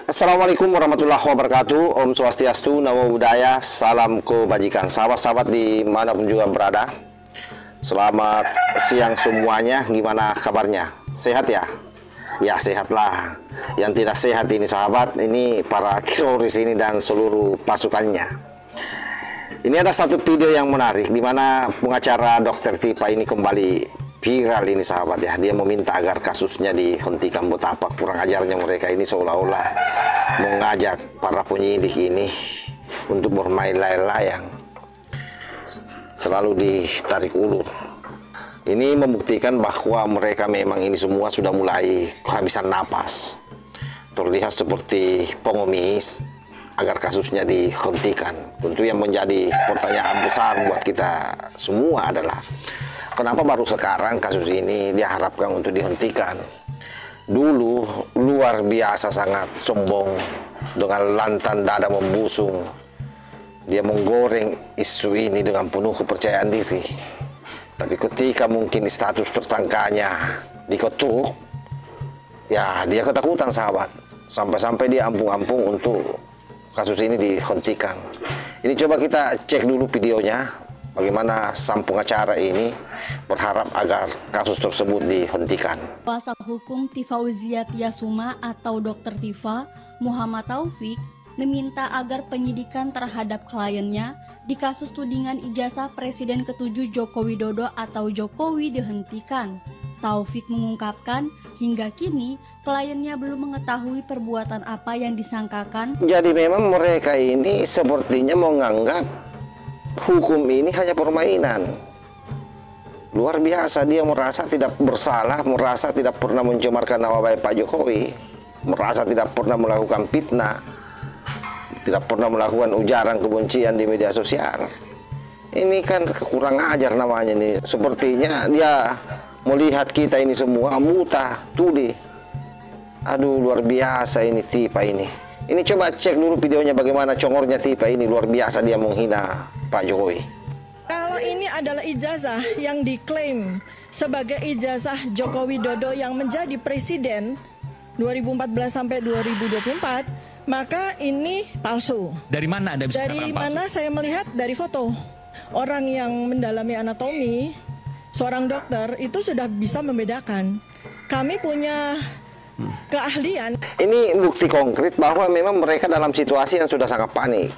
Assalamualaikum warahmatullahi wabarakatuh. Om Swastiastu, Namo Buddhaya, salam kebajikan. Sahabat-sahabat dimanapun juga berada, selamat siang semuanya. Gimana kabarnya? Sehat ya? Ya sehatlah. Yang tidak sehat ini sahabat, ini para teroris ini dan seluruh pasukannya. Ini ada satu video yang menarik di mana pengacara Dr. Tipa ini kembali viral ini sahabat ya. Dia meminta agar kasusnya dihentikan. Betapa kurang ajarnya mereka ini, seolah-olah mengajak para penyidik ini untuk bermain layang-layang, selalu ditarik ulur. Ini membuktikan bahwa mereka memang ini semua sudah mulai kehabisan napas. Terlihat seperti pengemis agar kasusnya dihentikan. Tentu yang menjadi pertanyaan besar buat kita semua adalah kenapa baru sekarang kasus ini diharapkan untuk dihentikan? Dulu luar biasa sangat sombong, dengan lantang dada membusung. Dia menggoreng isu ini dengan penuh kepercayaan diri. Tapi ketika mungkin status tersangkanya diketuk, ya dia ketakutan sahabat. Sampai-sampai dia ampung-ampung untuk kasus ini dihentikan. Ini coba kita cek dulu videonya. Bagaimana sang pengacara ini berharap agar kasus tersebut dihentikan. Kuasa hukum Tifauzia Tiasuma atau Dr. Tifa, Muhammad Taufik, meminta agar penyidikan terhadap kliennya di kasus tudingan ijazah Presiden ke-7 Joko Widodo atau Jokowi dihentikan. Taufik mengungkapkan hingga kini kliennya belum mengetahui perbuatan apa yang disangkakan. Jadi memang mereka ini sepertinya menganggap hukum ini hanya permainan. Luar biasa, dia merasa tidak bersalah, merasa tidak pernah mencemarkan nama baik Pak Jokowi, merasa tidak pernah melakukan fitnah, tidak pernah melakukan ujaran kebencian di media sosial. Ini kan kurang ajar namanya nih. Sepertinya dia melihat kita ini semua buta, tuli. Aduh, luar biasa ini Tipa ini. Ini coba cek dulu videonya bagaimana congornya Tipa ini. Luar biasa dia menghina Pak Jokowi. Kalau ini adalah ijazah yang diklaim sebagai ijazah Joko Widodo yang menjadi presiden 2014 sampai 2024, maka ini palsu. Dari mana Anda bisa Dari palsu? mana saya melihat dari foto. Orang yang mendalami anatomi, seorang dokter itu sudah bisa membedakan. Kami punya keahlian. Ini bukti konkret bahwa memang mereka dalam situasi yang sudah sangat panik.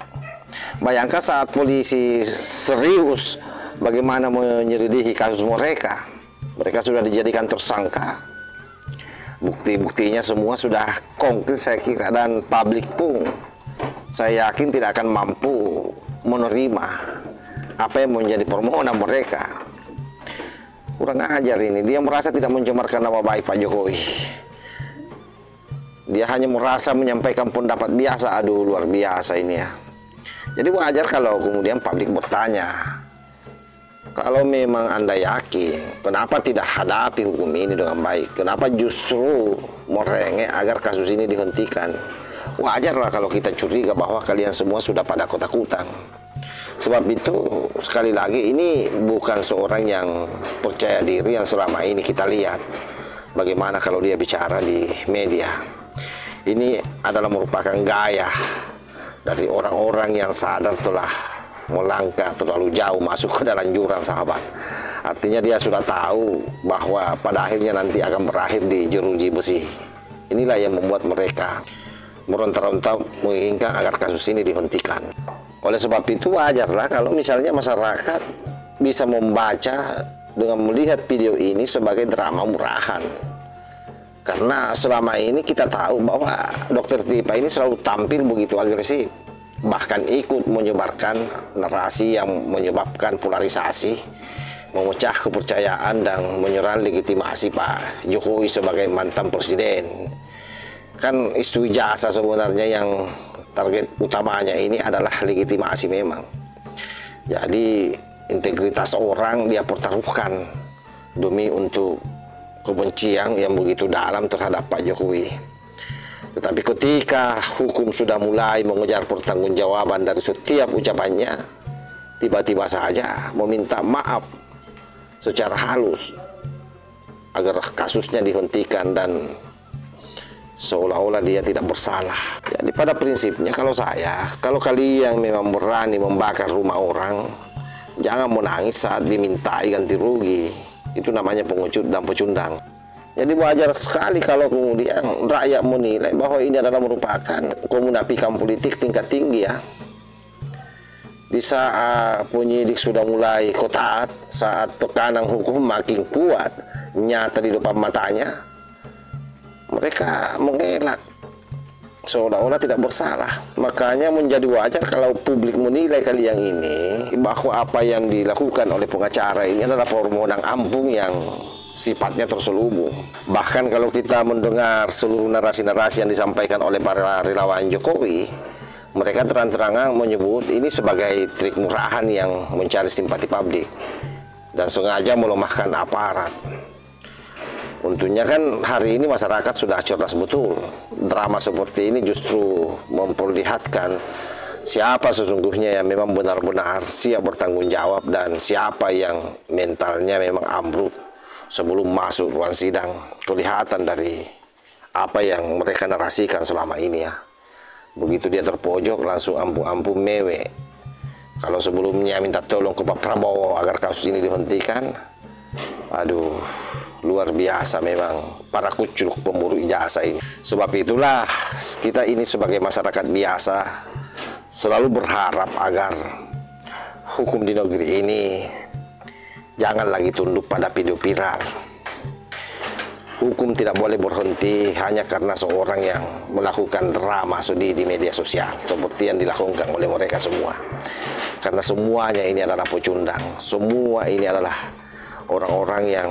Bayangkan saat polisi serius bagaimana menyelidiki kasus mereka. Mereka sudah dijadikan tersangka. Bukti-buktinya semua sudah konkret saya kira, dan publik pun saya yakin tidak akan mampu menerima apa yang menjadi permohonan mereka. Kurang ajar ini, dia merasa tidak mencemarkan nama baik Pak Jokowi. Dia hanya merasa menyampaikan pendapat biasa. Aduh, luar biasa ini ya. Jadi wajar kalau kemudian publik bertanya, kalau memang Anda yakin, kenapa tidak hadapi hukum ini dengan baik? Kenapa justru merengek agar kasus ini dihentikan? Wajarlah kalau kita curiga bahwa kalian semua sudah pada ketakutan. Sebab itu, sekali lagi, ini bukan seorang yang percaya diri yang selama ini kita lihat. Bagaimana kalau dia bicara di media. Ini adalah merupakan gaya dari orang-orang yang sadar telah melangkah terlalu jauh masuk ke dalam jurang sahabat. Artinya dia sudah tahu bahwa pada akhirnya nanti akan berakhir di jeruji besi. Inilah yang membuat mereka meronta-ronta menginginkan agar kasus ini dihentikan. Oleh sebab itu wajarlah kalau misalnya masyarakat bisa membaca dengan melihat video ini sebagai drama murahan. Karena selama ini kita tahu bahwa Dr. Tipa ini selalu tampil begitu agresif. Bahkan ikut menyebarkan narasi yang menyebabkan polarisasi, memecah kepercayaan dan menyerang legitimasi Pak Jokowi sebagai mantan presiden. Kan isu ijazah sebenarnya yang target utamanya ini adalah legitimasi memang. Jadi integritas orang dia pertaruhkan demi untuk kebencian yang begitu dalam terhadap Pak Jokowi. Tetapi ketika hukum sudah mulai mengejar pertanggungjawaban dari setiap ucapannya, tiba-tiba saja meminta maaf secara halus agar kasusnya dihentikan dan seolah-olah dia tidak bersalah. Jadi pada prinsipnya kalau kalian memang berani membakar rumah orang, jangan menangis saat dimintai ganti rugi. Itu namanya pengecut dan pecundang. Jadi wajar sekali kalau kemudian rakyat menilai bahwa ini adalah merupakan kemunafikan politik tingkat tinggi ya. Di saat penyidik sudah mulai kotaat, saat tekanan hukum makin kuat, nyata di depan matanya, mereka mengelak seolah-olah tidak bersalah. Makanya menjadi wajar kalau publik menilai kalian ini bahwa apa yang dilakukan oleh pengacara ini adalah permohonan ampun yang sifatnya terselubung. Bahkan kalau kita mendengar seluruh narasi-narasi yang disampaikan oleh para relawan Jokowi, mereka terang-terangan menyebut ini sebagai trik murahan yang mencari simpati publik dan sengaja melemahkan aparat. Untungnya kan hari ini masyarakat sudah cerdas betul. Drama seperti ini justru memperlihatkan siapa sesungguhnya yang memang benar-benar siap bertanggung jawab dan siapa yang mentalnya memang ambruk sebelum masuk ruang sidang. Kelihatan dari apa yang mereka narasikan selama ini ya. Begitu dia terpojok langsung ampun-ampun mewek. Kalau sebelumnya minta tolong ke Pak Prabowo agar kasus ini dihentikan, aduh, luar biasa memang para kucuk pemburu ijazah ini. Sebab itulah kita ini sebagai masyarakat biasa selalu berharap agar hukum di negeri ini jangan lagi tunduk pada video viral. Hukum tidak boleh berhenti hanya karena seorang yang melakukan drama sedih di media sosial seperti yang dilakukan oleh mereka semua. Karena semuanya ini adalah pecundang, semua ini adalah orang-orang yang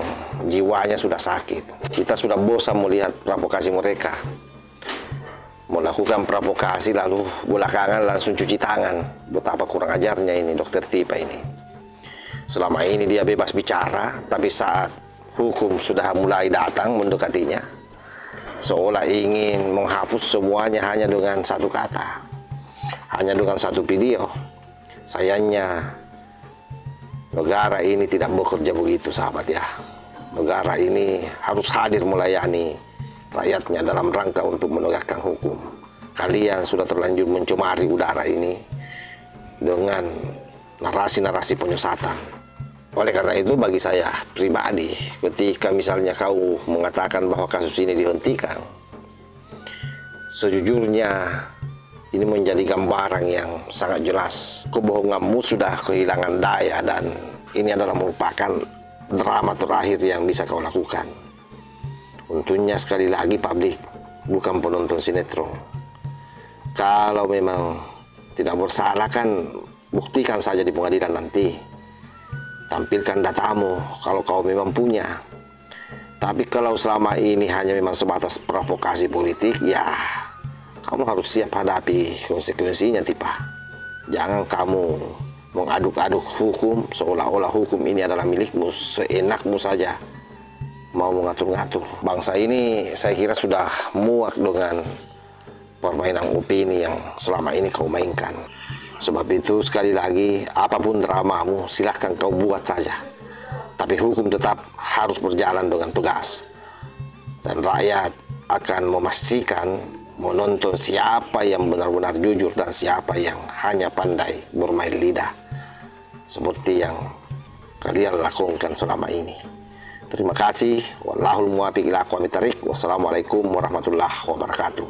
jiwanya sudah sakit. Kita sudah bosan melihat provokasi mereka. Melakukan provokasi lalu belakangan langsung cuci tangan. Betapa kurang ajarnya ini Dokter Tifa ini. Selama ini dia bebas bicara, tapi saat hukum sudah mulai datang mendekatinya, seolah ingin menghapus semuanya hanya dengan satu kata, hanya dengan satu video. Sayangnya negara ini tidak bekerja begitu sahabat ya. Negara ini harus hadir melayani rakyatnya dalam rangka untuk menegakkan hukum. Kalian sudah terlanjur mencemari udara ini dengan narasi-narasi penyesatan. Oleh karena itu bagi saya pribadi, ketika misalnya kau mengatakan bahwa kasus ini dihentikan, sejujurnya ini menjadi gambaran yang sangat jelas. Kebohonganmu sudah kehilangan daya dan ini adalah merupakan drama terakhir yang bisa kau lakukan. Untungnya sekali lagi publik bukan penonton sinetron. Kalau memang tidak bersalah kan buktikan saja di pengadilan nanti. Tampilkan datamu kalau kau memang punya. Tapi kalau selama ini hanya memang sebatas provokasi politik, ya kamu harus siap hadapi konsekuensinya Tifa. Jangan kamu mengaduk-aduk hukum seolah-olah hukum ini adalah milikmu, seenakmu saja mau mengatur-ngatur. Bangsa ini saya kira sudah muak dengan permainan opini yang selama ini kau mainkan. Sebab itu sekali lagi, apapun dramamu silahkan kau buat saja. Tapi hukum tetap harus berjalan dengan tegas. Dan rakyat akan memastikan menonton siapa yang benar-benar jujur dan siapa yang hanya pandai bermain lidah. Seperti yang kalian lakukan selama ini. Terima kasih. Wallahul muwaffiq ila aqwamit thoriq. Wassalamualaikum warahmatullahi wabarakatuh.